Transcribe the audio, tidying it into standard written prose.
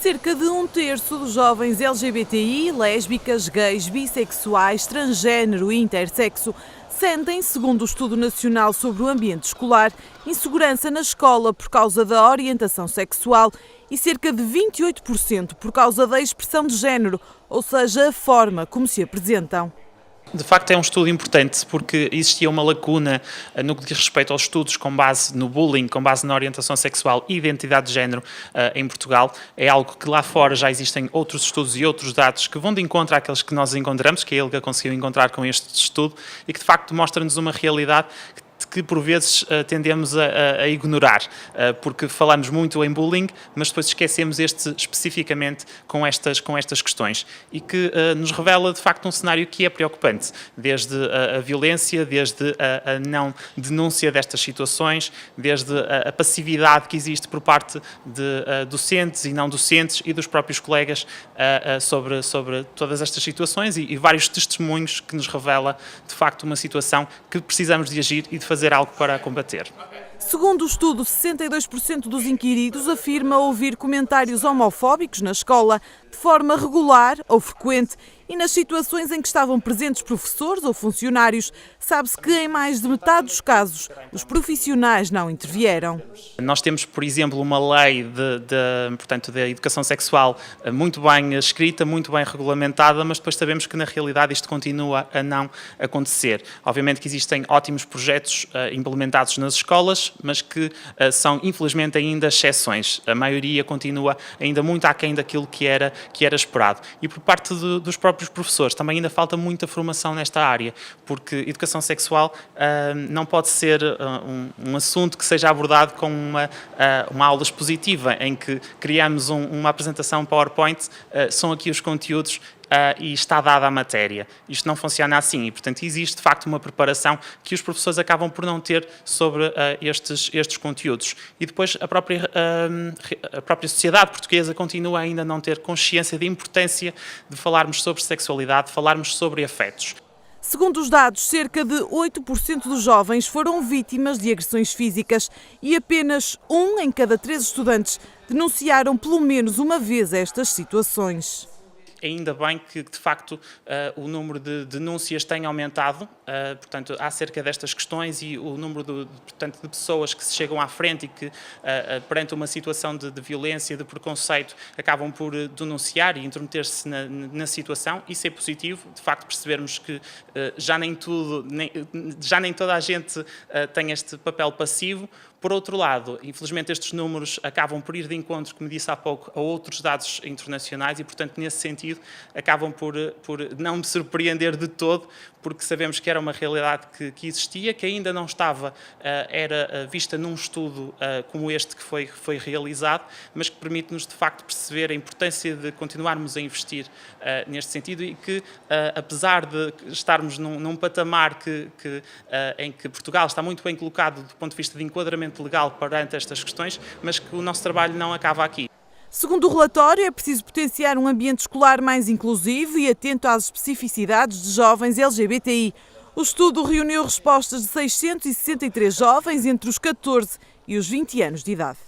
Cerca de um terço dos jovens LGBTI, lésbicas, gays, bissexuais, transgênero e intersexo sentem, segundo o Estudo Nacional sobre o Ambiente Escolar, insegurança na escola por causa da orientação sexual e cerca de 28% por causa da expressão de género, ou seja, a forma como se apresentam. De facto é um estudo importante porque existia uma lacuna no que diz respeito aos estudos com base no bullying, com base na orientação sexual e identidade de género em Portugal. É algo que lá fora já existem outros estudos e outros dados que vão de encontro àqueles que nós encontramos, que a ILGA conseguiu encontrar com este estudo e que de facto mostra-nos uma realidade que por vezes tendemos a ignorar, porque falamos muito em bullying, mas depois esquecemos especificamente com estas questões e que nos revela de facto um cenário que é preocupante, desde a violência, desde a não denúncia destas situações, desde a passividade que existe por parte de docentes e não docentes e dos próprios colegas sobre todas estas situações e vários testemunhos que nos revela de facto uma situação que precisamos de agir e de fazer algo para a combater. Segundo o estudo, 62% dos inquiridos afirma ouvir comentários homofóbicos na escola de forma regular ou frequente e nas situações em que estavam presentes professores ou funcionários, sabe-se que em mais de metade dos casos os profissionais não intervieram. Nós temos, por exemplo, uma lei portanto, de educação sexual muito bem escrita, muito bem regulamentada, mas depois sabemos que na realidade isto continua a não acontecer. Obviamente que existem ótimos projetos implementados nas escolas, mas que são infelizmente ainda exceções. A maioria continua ainda muito aquém daquilo que era esperado. E por parte dos próprios professores também ainda falta muita formação nesta área, porque educação sexual não pode ser um assunto que seja abordado com uma aula expositiva, em que criamos uma apresentação PowerPoint, são aqui os conteúdos e está dada a matéria. Isto não funciona assim e, portanto, existe de facto uma preparação que os professores acabam por não ter sobre estes conteúdos. E depois a própria sociedade portuguesa continua ainda a não ter consciência da importância de falarmos sobre sexualidade, de falarmos sobre afetos. Segundo os dados, cerca de 8% dos jovens foram vítimas de agressões físicas e apenas 1 em cada 3 estudantes denunciaram pelo menos uma vez estas situações. Ainda bem que, de facto, o número de denúncias tem aumentado, portanto, acerca destas questões e o número de pessoas que se chegam à frente e que, perante uma situação de violência, de preconceito, acabam por denunciar e intrometer-se na situação. Isso é positivo, de facto, percebermos que já nem toda a gente tem este papel passivo. Por outro lado, infelizmente estes números acabam por ir de encontro, como disse há pouco, a outros dados internacionais e, portanto, nesse sentido, acabam por não me surpreender de todo, porque sabemos que era uma realidade que existia, que ainda não estava, era vista num estudo como este que foi realizado, mas que permite-nos, de facto, perceber a importância de continuarmos a investir neste sentido e que, apesar de estarmos num patamar em que Portugal está muito bem colocado do ponto de vista de enquadramento legal perante estas questões, mas que o nosso trabalho não acaba aqui. Segundo o relatório, é preciso potenciar um ambiente escolar mais inclusivo e atento às especificidades de jovens LGBTI. O estudo reuniu respostas de 663 jovens entre os 14 e os 20 anos de idade.